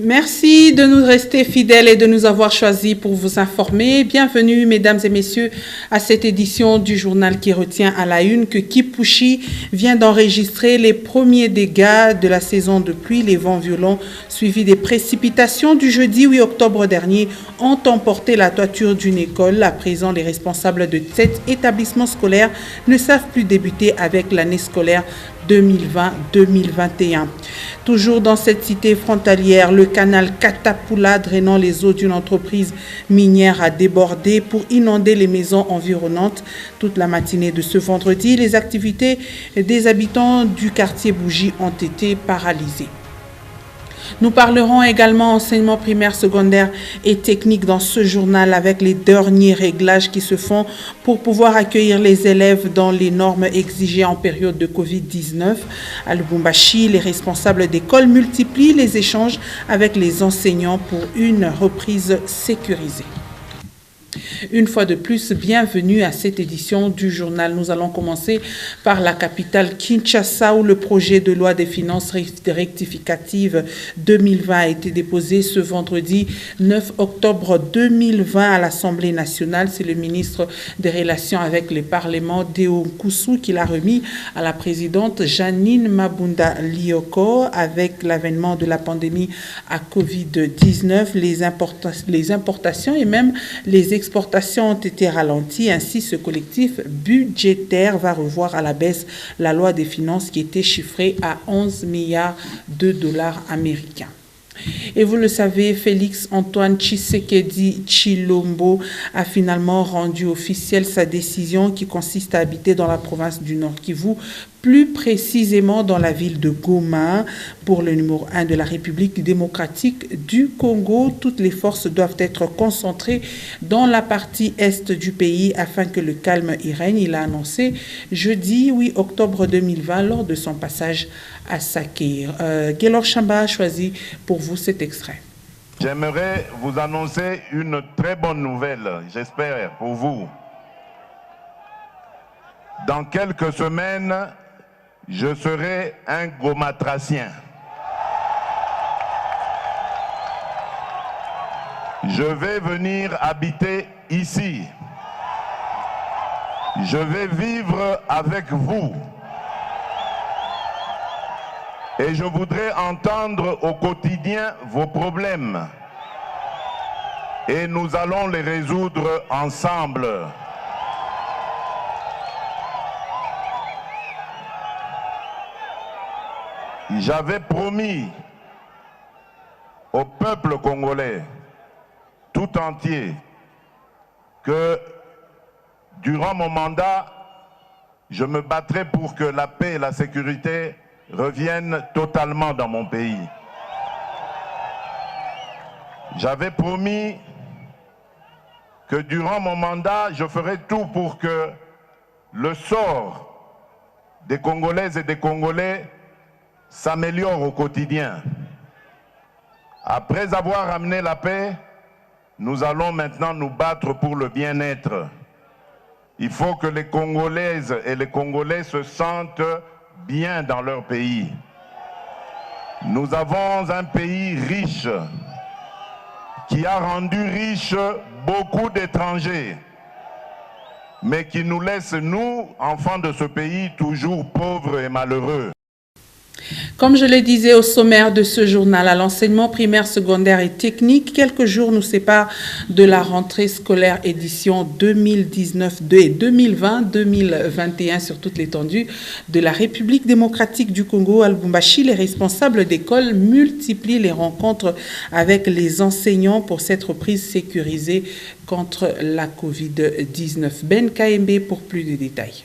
Merci de nous rester fidèles et de nous avoir choisis pour vous informer. Bienvenue, mesdames et messieurs, à cette édition du journal qui retient à la une que Kipushi vient d'enregistrer les premiers dégâts de la saison de pluie. Les vents violents suivis des précipitations du jeudi 8 octobre dernier ont emporté la toiture d'une école. À présent, les responsables de cet établissement scolaire ne savent plus débuter avec l'année scolaire 2020-2021. Toujours dans cette cité frontalière, le canal Katapula drainant les eaux d'une entreprise minière a débordé pour inonder les maisons environnantes. Toute la matinée de ce vendredi, les activités des habitants du quartier Bougie ont été paralysées. Nous parlerons également enseignement primaire, secondaire et technique dans ce journal avec les derniers réglages qui se font pour pouvoir accueillir les élèves dans les normes exigées en période de Covid-19. À Lubumbashi, les responsables d'école multiplient les échanges avec les enseignants pour une reprise sécurisée. Une fois de plus, bienvenue à cette édition du journal. Nous allons commencer par la capitale Kinshasa où le projet de loi des finances rectificatives 2020 a été déposé ce vendredi 9 octobre 2020 à l'Assemblée nationale. C'est le ministre des Relations avec les parlements, Deo Nkoussou, qui l'a remis à la présidente Janine Mabunda Lioko. Avec l'avènement de la pandémie à Covid-19, les importations et même les exportations ont été ralenties. Ainsi, ce collectif budgétaire va revoir à la baisse la loi des finances qui était chiffrée à 11 milliards de dollars américains. Et vous le savez, Félix Antoine Tshisekedi Tshilombo a finalement rendu officielle sa décision qui consiste à habiter dans la province du Nord Kivu, plus précisément dans la ville de Goma. Pour le numéro 1 de la République démocratique du Congo, toutes les forces doivent être concentrées dans la partie est du pays afin que le calme y règne. Il a annoncé jeudi 8 octobre 2020 lors de son passage à Saké. Gaylor Chamba a choisi pour vous cet extrait. J'aimerais vous annoncer une très bonne nouvelle, j'espère, pour vous. Dans quelques semaines, je serai un gomatracien. Je vais venir habiter ici. Je vais vivre avec vous. Et je voudrais entendre au quotidien vos problèmes. Et nous allons les résoudre ensemble. J'avais promis au peuple congolais tout entier que durant mon mandat, je me battrai pour que la paix et la sécurité reviennent totalement dans mon pays. J'avais promis que durant mon mandat, je ferai tout pour que le sort des Congolaises et des Congolais s'améliore au quotidien. Après avoir amené la paix, nous allons maintenant nous battre pour le bien-être. Il faut que les Congolaises et les Congolais se sentent bien dans leur pays. Nous avons un pays riche qui a rendu riche beaucoup d'étrangers, mais qui nous laisse, nous, enfants de ce pays, toujours pauvres et malheureux. Comme je le disais au sommaire de ce journal, à l'enseignement primaire, secondaire et technique, quelques jours nous séparent de la rentrée scolaire édition 2019 et 2020-2021 sur toute l'étendue de la République démocratique du Congo. À Lubumbashi, les responsables d'école multiplient les rencontres avec les enseignants pour cette reprise sécurisée contre la Covid-19. Ben KMB pour plus de détails.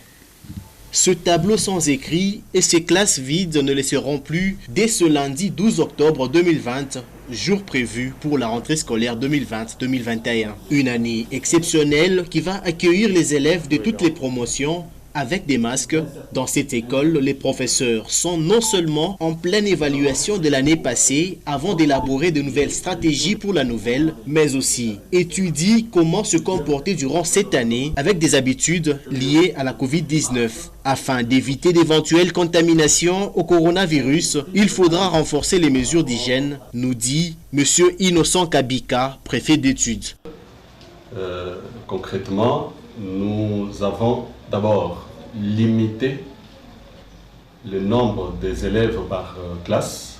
Ce tableau sans écrit et ces classes vides ne le seront plus dès ce lundi 12 octobre 2020, jour prévu pour la rentrée scolaire 2020-2021. Une année exceptionnelle qui va accueillir les élèves de toutes les promotions avec des masques. Dans cette école, les professeurs sont non seulement en pleine évaluation de l'année passée avant d'élaborer de nouvelles stratégies pour la nouvelle, mais aussi étudient comment se comporter durant cette année avec des habitudes liées à la Covid-19. Afin d'éviter d'éventuelles contaminations au coronavirus, il faudra renforcer les mesures d'hygiène, nous dit M. Innocent Kabika, préfet d'études. Concrètement, nous avons d'abord limité le nombre des élèves par classe.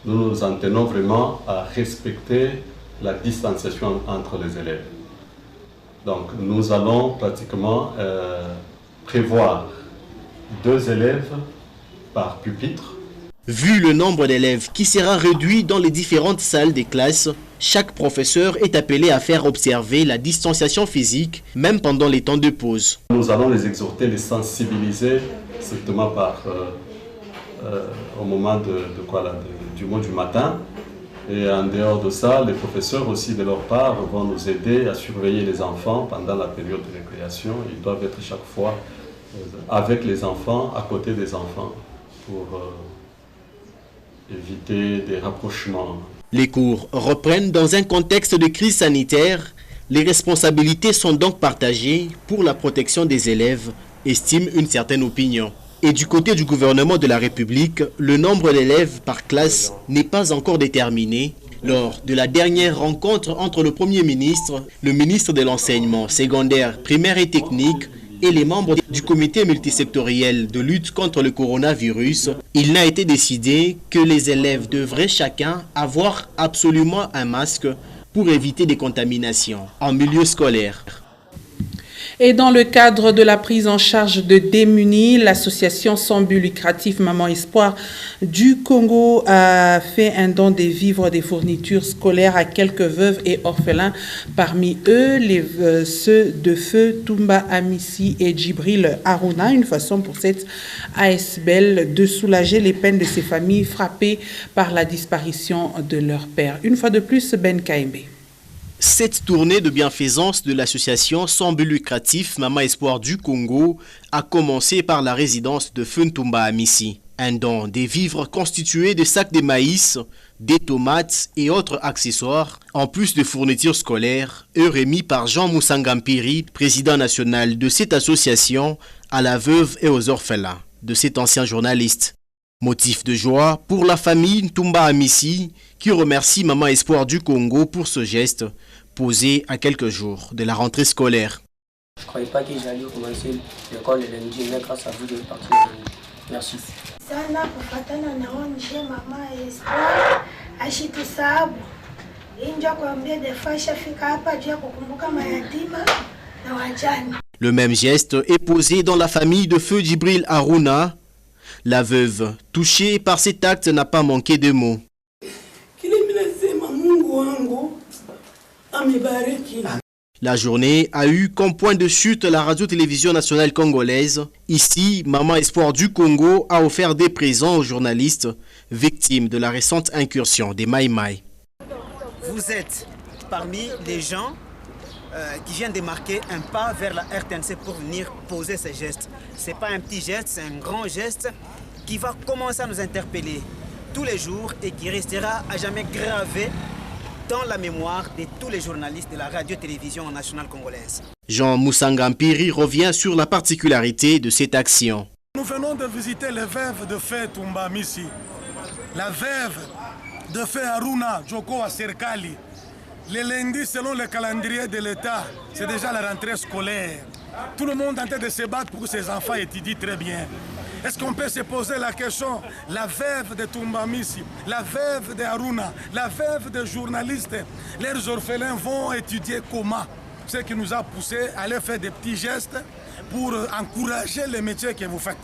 Nous nous en tenons vraiment à respecter la distanciation entre les élèves. Donc nous allons pratiquement prévoir 2 élèves par pupitre. Vu le nombre d'élèves qui sera réduit dans les différentes salles des classes, chaque professeur est appelé à faire observer la distanciation physique, même pendant les temps de pause. Nous allons les exhorter, les sensibiliser, strictement au moment du mot du matin. Et en dehors de ça, les professeurs aussi de leur part vont nous aider à surveiller les enfants pendant la période de récréation. Ils doivent être chaque fois avec les enfants, à côté des enfants, pour éviter des rapprochements. Les cours reprennent dans un contexte de crise sanitaire. Les responsabilités sont donc partagées pour la protection des élèves, estime une certaine opinion. Et du côté du gouvernement de la République, le nombre d'élèves par classe n'est pas encore déterminé. Lors de la dernière rencontre entre le Premier ministre, le ministre de l'Enseignement secondaire, primaire et technique et les membres du comité multisectoriel de lutte contre le coronavirus, il n'a été décidé que les élèves devraient chacun avoir absolument un masque pour éviter des contaminations en milieu scolaire. Et dans le cadre de la prise en charge de démunis, l'association sans but lucratif Maman Espoir du Congo a fait un don des vivres, des fournitures scolaires à quelques veuves et orphelins. Parmi eux, ceux de feu Toumba Amissi et Djibril Aruna, une façon pour cette ASBL de soulager les peines de ces familles frappées par la disparition de leur père. Une fois de plus, Ben Kaimbe. Cette tournée de bienfaisance de l'association sans but lucratif Maman Espoir du Congo a commencé par la résidence de Funtumba Amissi. Un don des vivres constitués de sacs de maïs, des tomates et autres accessoires, en plus de fournitures scolaires, remis par Jean Moussangampiri, président national de cette association, à la veuve et aux orphelins de cet ancien journaliste. Motif de joie pour la famille Ntumba Amissi qui remercie Maman Espoir du Congo pour ce geste posé à quelques jours de la rentrée scolaire. Je ne croyais pas que j'allais commencer l'école le lundi, mais grâce à vous de partir le lundi. Merci. Sana kufatana na onje Mama Espoir ashitusahau. Inja kuambia defasha fika hapa juu ya kukumbuka mayatima na wajane. Le même geste est posé dans la famille de feu Djibril Aruna. La veuve, touchée par cet acte, n'a pas manqué de mots. La journée a eu comme point de chute la radio-télévision nationale congolaise. Ici, Maman Espoir du Congo a offert des présents aux journalistes victimes de la récente incursion des Mai Mai. Vous êtes parmi les gens qui viennent de marquer un pas vers la RTNC pour venir poser ces gestes. Ce n'est pas un petit geste, c'est un grand geste qui va commencer à nous interpeller tous les jours et qui restera à jamais gravé dans la mémoire de tous les journalistes de la radio-télévision nationale congolaise. Jean Moussangampiri revient sur la particularité de cette action. Nous venons de visiter les veuves de feu Toumba Amissi, la veuve de feu Aruna Djoko Aserkali. Le lundi, selon le calendrier de l'État, c'est déjà la rentrée scolaire. Tout le monde est en train de se battre pour que ses enfants étudient très bien. Est-ce qu'on peut se poser la question, la veuve de Toumba Amissi, la veuve de Aruna, la veuve des journalistes, leurs orphelins vont étudier comment? Ce qui nous a poussé à aller faire des petits gestes pour encourager le métier que vous faites.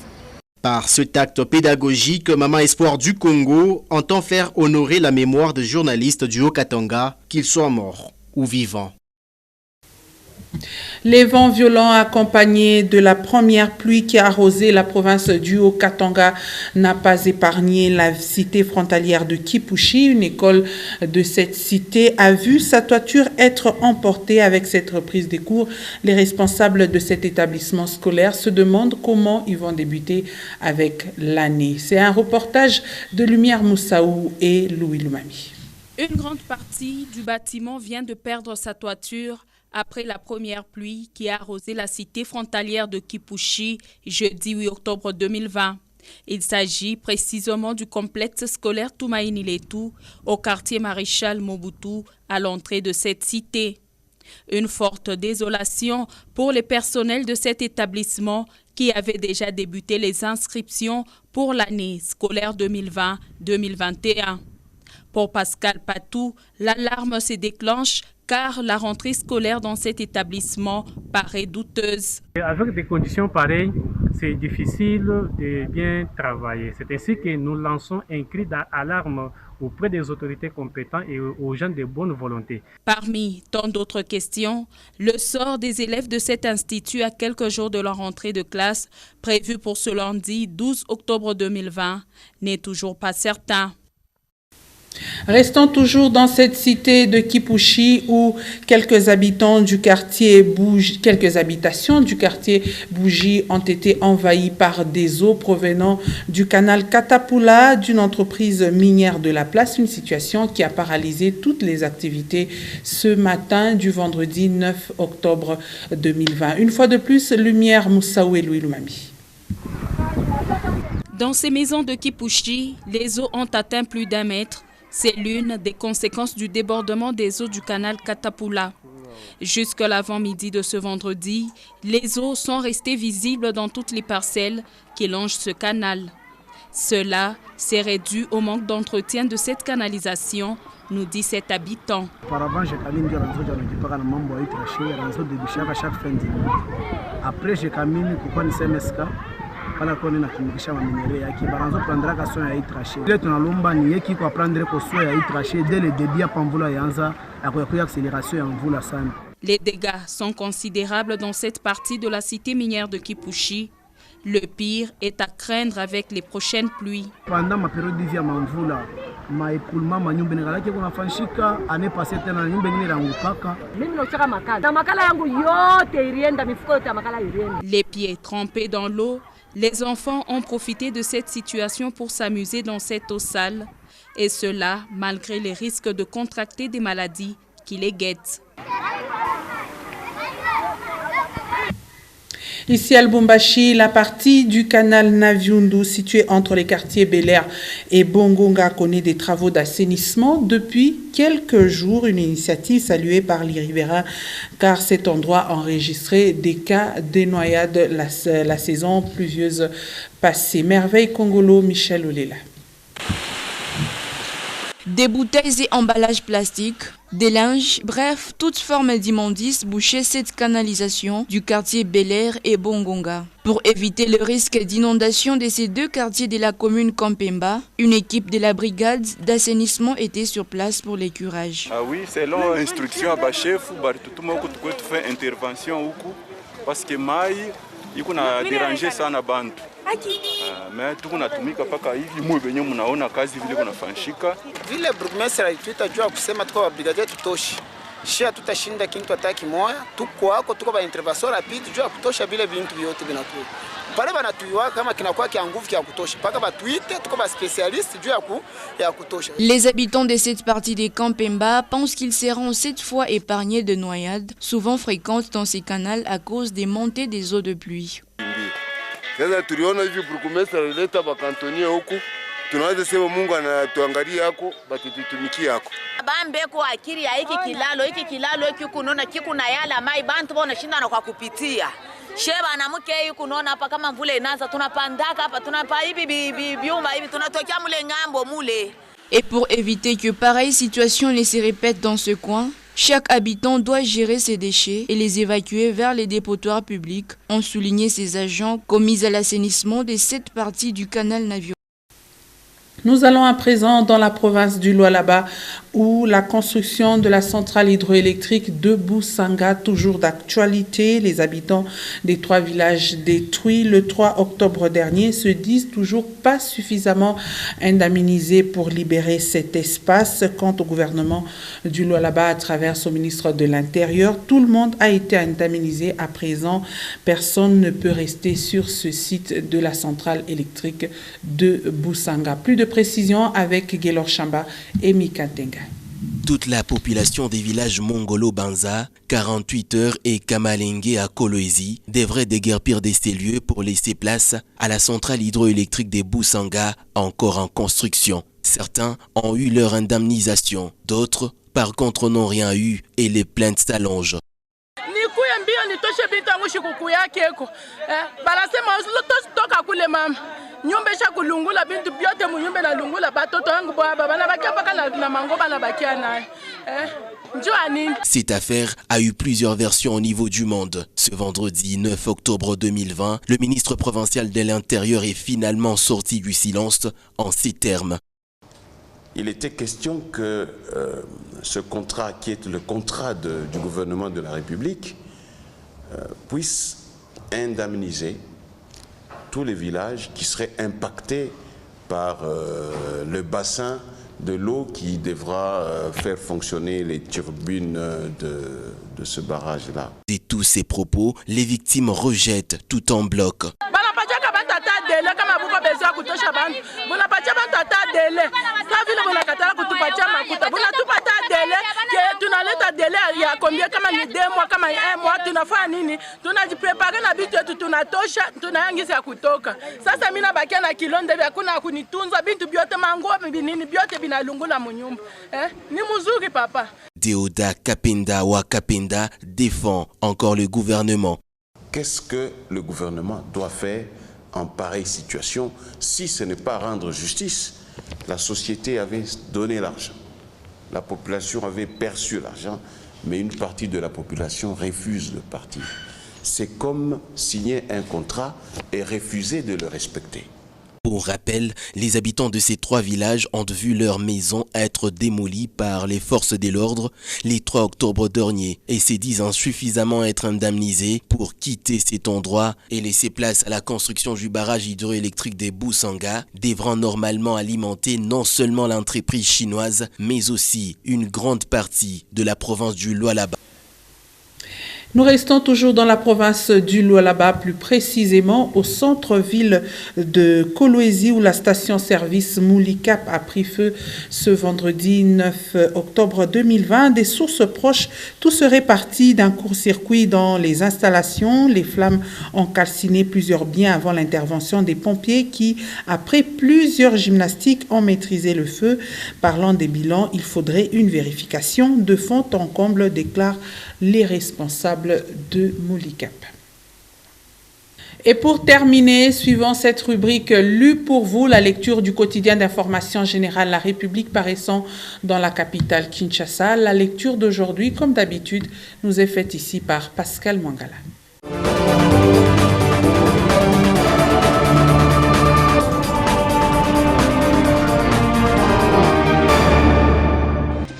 Par cet acte pédagogique, Maman Espoir du Congo entend faire honorer la mémoire des journalistes du Haut-Katanga, qu'ils soient morts ou vivants. Les vents violents accompagnés de la première pluie qui a arrosé la province du Haut-Katanga n'a pas épargné la cité frontalière de Kipushi. Une école de cette cité a vu sa toiture être emportée. Avec cette reprise des cours, les responsables de cet établissement scolaire se demandent comment ils vont débuter avec l'année. C'est un reportage de Lumière Moussaou et Louis Lumami. Une grande partie du bâtiment vient de perdre sa toiture après la première pluie qui a arrosé la cité frontalière de Kipushi jeudi 8 octobre 2020. Il s'agit précisément du complexe scolaire Tumaini Letu au quartier Maréchal Mobutu à l'entrée de cette cité. Une forte désolation pour les personnels de cet établissement qui avaient déjà débuté les inscriptions pour l'année scolaire 2020-2021. Pour Pascal Patou, l'alarme se déclenche car la rentrée scolaire dans cet établissement paraît douteuse. Avec des conditions pareilles, c'est difficile de bien travailler. C'est ainsi que nous lançons un cri d'alarme auprès des autorités compétentes et aux gens de bonne volonté. Parmi tant d'autres questions, le sort des élèves de cet institut à quelques jours de leur rentrée de classe, prévue pour ce lundi 12 octobre 2020, n'est toujours pas certain. Restons toujours dans cette cité de Kipushi où quelques habitations du quartier Bougie ont été envahies par des eaux provenant du canal Katapula d'une entreprise minière de la place, une situation qui a paralysé toutes les activités ce matin du vendredi 9 octobre 2020. Une fois de plus, Lumière Moussaou et Louis Lumami. Dans ces maisons de Kipushi, les eaux ont atteint plus d'1 mètre. C'est l'une des conséquences du débordement des eaux du canal Katapula. Jusque l'avant-midi de ce vendredi, les eaux sont restées visibles dans toutes les parcelles qui longent ce canal. Cela serait dû au manque d'entretien de cette canalisation, nous dit cet habitant. Auparavant, j'ai camine après, j'ai camine pour une CMSK. Pala kone na tumikisha maminere yaki baranzo prendra ka soya ya traché ile tunalomba ni yeki kwa prendre ko soya ya traché dès le début ya mvula yanza ya accélération ya mvula sana. Les dégâts sont considérables dans cette partie de la cité minière de Kipushi. Le pire est à craindre avec les prochaines pluies. Pendant ma période de vie à mvula, ma écoulement ma nyumba ngalaki kuna fanshika année passée tena nyumba nyingine rangupaka. Mimi nochaka makala. Na makala yangu yote irienda mifuko yote makala irienda. Les pieds trempés dans l'eau, les enfants ont profité de cette situation pour s'amuser dans cette eau sale, et cela malgré les risques de contracter des maladies qui les guettent. Ici à Lubumbashi, la partie du canal Naviundu située entre les quartiers Bel-Air et Bongonga connaît des travaux d'assainissement depuis quelques jours. Une initiative saluée par les riverains car cet endroit a enregistré des cas de noyade la saison pluvieuse passée. Merveille Congolo, Michel Olela. Des bouteilles et emballages plastiques, des linges, bref, toute forme d'immondice bouchait cette canalisation du quartier Bel-Air et Bongonga. Pour éviter le risque d'inondation de ces deux quartiers de la commune Kampemba, une équipe de la brigade d'assainissement était sur place pour les curages. Ah oui, selon instruction à chef, tout le monde fait intervention parce que maï, il a dérangé ça na bantu. Mais tunatumika paka hivi mwe benye mnaona kazi vile kuna fanshika vile burgmestre tutajua kusema tuko brigade tutoshi shia tutashinda kintu ataki moya tuko wako tuko ba intervention rapide jua kutosha vile vintu vyote vinatu pale banatuiwa kama kinakuwa kia nguvu kia kutosha paka batuite tuko ba spécialiste jua ya kutosha. Les habitants de cette partie des Kampemba pensent qu'ils seront cette fois épargnés de noyades souvent fréquentes dans ces canaux à cause des montées des eaux de pluie. Sasa tuliona hivi burgomestre alileta bakantonia huku, tunaweza sema Mungu anatuangalia yako batitutumikie yako. Bambeko akiri ya hiki kilalo hiki kunaona kikuna yala mai bantu bona shindana kwa kupitia. Sheba na mke hii kunaona hapa kama mvule inaanza tunapandaka hapa tunapa hivi biumba hivi tunatokea mule ngambo mule. Et pour éviter que pareille situation ne se répète dans ce coin, chaque habitant doit gérer ses déchets et les évacuer vers les dépotoirs publics, ont souligné ces agents commis à l'assainissement de cette partie du canal Navio. Nous allons à présent dans la province du Lualaba où la construction de la centrale hydroélectrique de Boussanga, toujours d'actualité. Les habitants des 3 villages détruits le 3 octobre dernier se disent toujours pas suffisamment indemnisés pour libérer cet espace. Quant au gouvernement du Lualaba à travers son ministre de l'Intérieur, tout le monde a été indemnisé. À présent, personne ne peut rester sur ce site de la centrale électrique de Boussanga. Plus de précisions avec Guélor Chamba et Mika Tenga. Toute la population des villages Mongolo-Banza, 48 heures et Kamalengue à Kolwezi devrait déguerpir de ces lieux pour laisser place à la centrale hydroélectrique des Boussanga, encore en construction. Certains ont eu leur indemnisation, d'autres, par contre, n'ont rien eu et les plaintes s'allongent. Cette affaire a eu plusieurs versions au niveau du monde. Ce vendredi 9 octobre 2020, le ministre provincial de l'Intérieur est finalement sorti du silence en ces termes. Il était question que ce contrat, qui est le contrat du gouvernement de la République, puisse indemniser tous les villages qui seraient impactés par le bassin de l'eau qui devra faire fonctionner les turbines de ce barrage-là. De tous ces propos, les victimes rejettent tout en bloc. Deoda Kapenda wa Kapenda défend encore le gouvernement. Qu'est-ce que le gouvernement doit faire en pareille situation si ce n'est pas rendre justice? La société avait donné l'argent, la population avait perçu l'argent, mais une partie de la population refuse de partir. C'est comme signer un contrat et refuser de le respecter. Pour rappel, les habitants de ces 3 villages ont vu leur maison être démolie par les forces de l'ordre les 3 octobre dernier et se disent insuffisamment être indemnisés pour quitter cet endroit et laisser place à la construction du barrage hydroélectrique des Boussanga, devant normalement alimenter non seulement l'entreprise chinoise, mais aussi une grande partie de la province du Lualaba. Nous restons toujours dans la province du Lualaba, plus précisément au centre-ville de Kolwezi où la station-service Moulikap a pris feu ce vendredi 9 octobre 2020. Des sources proches, tout serait parti d'un court-circuit dans les installations. Les flammes ont calciné plusieurs biens avant l'intervention des pompiers qui, après plusieurs gymnastiques, ont maîtrisé le feu. Parlant des bilans, il faudrait une vérification de fond en comble, déclarent les responsables de Moulikap. Et pour terminer, suivant cette rubrique lue pour vous, la lecture du quotidien d'information générale La République paraissant dans la capitale Kinshasa. La lecture d'aujourd'hui, comme d'habitude, nous est faite ici par Pascal Mangala.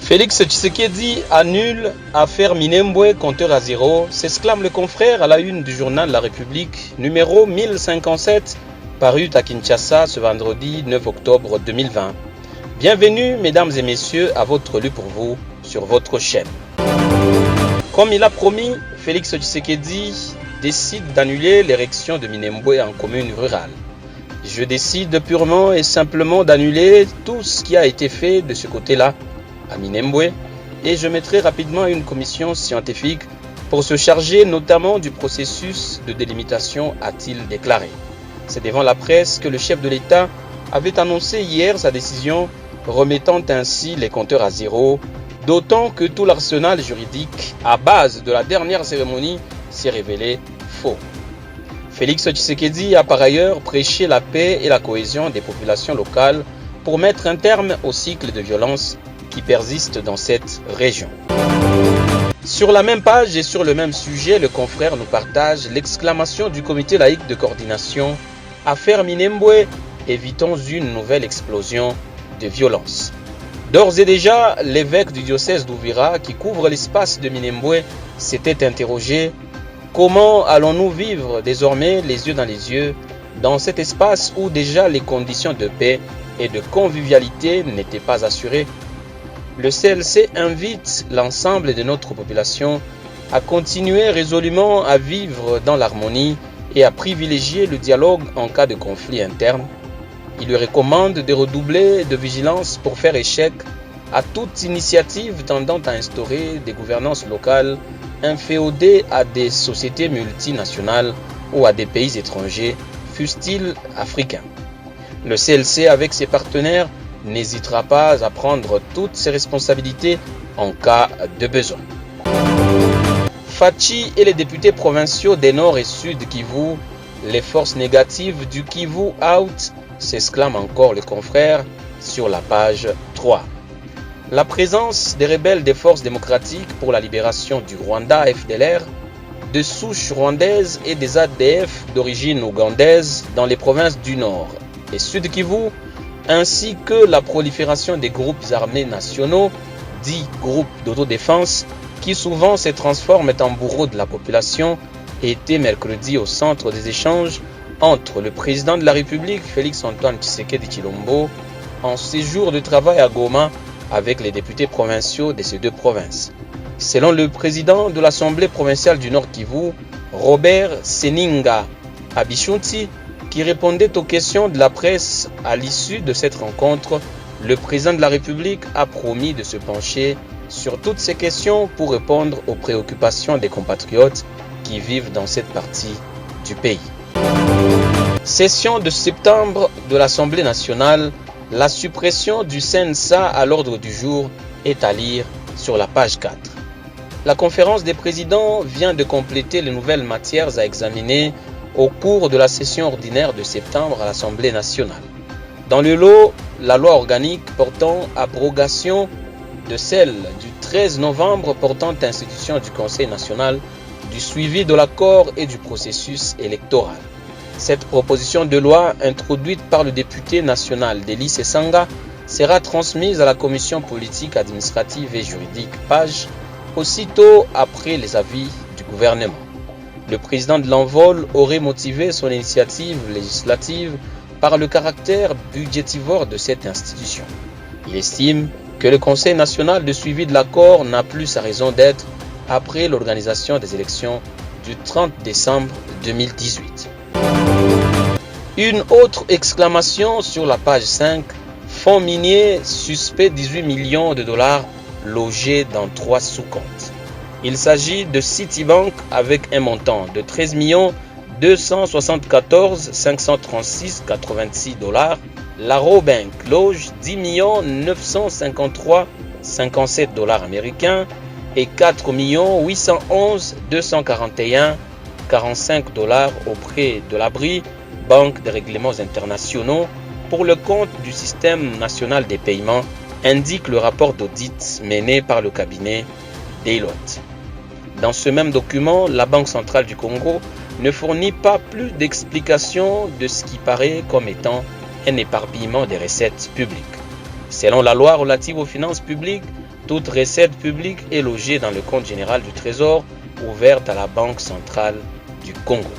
Félix Tshisekedi annule affaire Minembwe, compteur à zéro, s'exclame le confrère à la une du journal La République, numéro 1057, paru à Kinshasa ce vendredi 9 octobre 2020. Bienvenue, mesdames et messieurs, à votre lu pour vous sur votre chaîne. Comme il a promis, Félix Tshisekedi décide d'annuler l'érection de Minembwe en commune rurale. Je décide purement et simplement d'annuler tout ce qui a été fait de ce côté-là à Minembwe et je mettrai rapidement une commission scientifique pour se charger notamment du processus de délimitation, a-t-il déclaré. C'est devant la presse que le chef de l'État avait annoncé hier sa décision remettant ainsi les compteurs à zéro, d'autant que tout l'arsenal juridique à base de la dernière cérémonie s'est révélé faux. Félix Tshisekedi a par ailleurs prêché la paix et la cohésion des populations locales pour mettre un terme au cycle de violence qui persiste dans cette région. Sur la même page et sur le même sujet, le confrère nous partage l'exclamation du comité laïque de coordination Affaire Minembwe évitons une nouvelle explosion de violence. D'ores et déjà, l'évêque du diocèse d'Uvira, qui couvre l'espace de Minembwe, s'était interrogé: comment allons-nous vivre désormais les yeux dans les yeux dans cet espace où déjà les conditions de paix et de convivialité n'étaient pas assurées? Le CLC invite l'ensemble de notre population à continuer résolument à vivre dans l'harmonie et à privilégier le dialogue en cas de conflit interne. Il lui recommande de redoubler de vigilance pour faire échec à toute initiative tendant à instaurer des gouvernances locales inféodées à des sociétés multinationales ou à des pays étrangers, fussent-ils africains. Le CLC, avec ses partenaires, n'hésitera pas à prendre toutes ses responsabilités en cas de besoin. Fachi et les députés provinciaux des Nord et Sud Kivu, les forces négatives du Kivu out, s'exclame encore le confrère sur la page 3. La présence des rebelles des forces démocratiques pour la libération du Rwanda FDLR, de souches rwandaises et des ADF d'origine ougandaise dans les provinces du Nord et Sud Kivu, ainsi que la prolifération des groupes armés nationaux, dits groupes d'autodéfense, qui souvent se transforment en bourreaux de la population, était mercredi au centre des échanges entre le président de la République, Félix-Antoine Tshisekedi Tshilombo, en séjour de travail à Goma avec les députés provinciaux de ces deux provinces. Selon le président de l'Assemblée provinciale du Nord Kivu, Robert Seninga Abishunti, qui répondait aux questions de la presse à l'issue de cette rencontre, le président de la République a promis de se pencher sur toutes ces questions pour répondre aux préoccupations des compatriotes qui vivent dans cette partie du pays. Session de septembre de l'Assemblée nationale, la suppression du CNSA à l'ordre du jour est à lire sur la page 4. La conférence des présidents vient de compléter les nouvelles matières à examiner au cours de la session ordinaire de septembre à l'Assemblée nationale. Dans le lot, la loi organique portant abrogation de celle du 13 novembre portant institution du Conseil national du suivi de l'accord et du processus électoral. Cette proposition de loi, introduite par le député national Delis Esanga, sera transmise à la commission politique, administrative et juridique PAGE aussitôt après les avis du gouvernement. Le président de l'envol aurait motivé son initiative législative par le caractère budgétivore de cette institution. Il estime que le Conseil national de suivi de l'accord n'a plus sa raison d'être après l'organisation des élections du 30 décembre 2018. Une autre exclamation sur la page 5, fonds miniers suspect 18 millions de dollars logés dans 3 sous-comptes. Il s'agit de Citibank avec un montant de 13 274 536,86 $. La Robank loge 10 953,57 $ américains et 4 811 241,45 $ auprès de l'Abri, Banque des règlements internationaux, pour le compte du système national des paiements, indique le rapport d'audit mené par le cabinet Deloitte. Dans ce même document, la Banque centrale du Congo ne fournit pas plus d'explications de ce qui paraît comme étant un éparpillement des recettes publiques. Selon la loi relative aux finances publiques, toute recette publique est logée dans le compte général du Trésor, ouverte à la Banque centrale du Congo.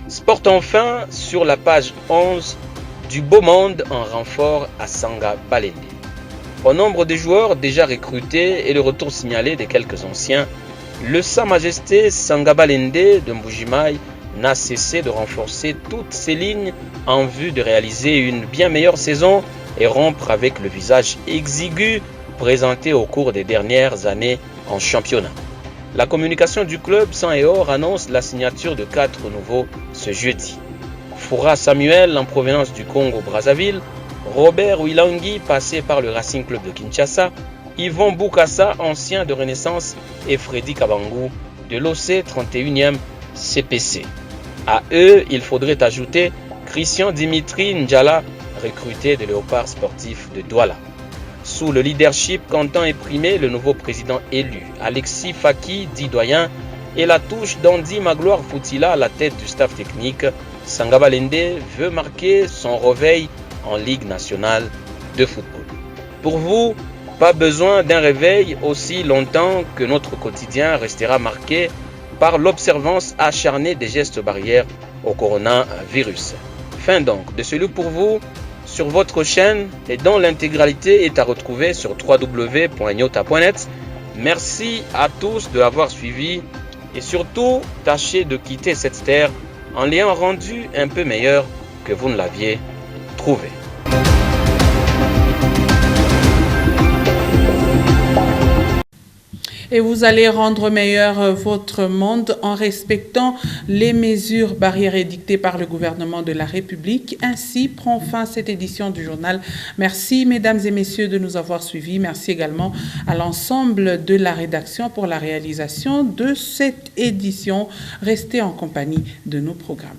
Sport enfin sur la page 11, du beau monde en renfort à Sanga Balende. Au nombre de joueurs déjà recrutés et le retour signalé de quelques anciens, le Sa Majesté Sanga Balende de Mbujimaï n'a cessé de renforcer toutes ses lignes en vue de réaliser une bien meilleure saison et rompre avec le visage exigu présenté au cours des dernières années en championnat. La communication du club sang et or annonce la signature de 4 nouveaux ce jeudi. Foura Samuel en provenance du Congo-Brazzaville, Robert Wilangi passé par le Racing Club de Kinshasa, Yvon Boukassa ancien de Renaissance et Freddy Kabangou de l'OC 31e CPC. À eux, il faudrait ajouter Christian Dimitri Ndjala, recruté de Léopard sportif de Douala. Sous le leadership qu'entend imprimer le nouveau président élu, Alexis Faki, dit doyen, et la touche d'Andy Magloire Foutila à la tête du staff technique, Sangabalende veut marquer son réveil en Ligue nationale de football. Pour vous, pas besoin d'un réveil aussi longtemps que notre quotidien restera marqué par l'observance acharnée des gestes barrières au coronavirus. Fin donc de celui pour vous sur votre chaîne et dont l'intégralité est à retrouver sur www.nyota.net. Merci à tous de l'avoir suivi et surtout tâchez de quitter cette terre en l'ayant rendu un peu meilleur que vous ne l'aviez trouvé. Et vous allez rendre meilleur votre monde en respectant les mesures barrières édictées par le gouvernement de la République. Ainsi prend fin cette édition du journal. Merci mesdames et messieurs de nous avoir suivis. Merci également à l'ensemble de la rédaction pour la réalisation de cette édition. Restez en compagnie de nos programmes.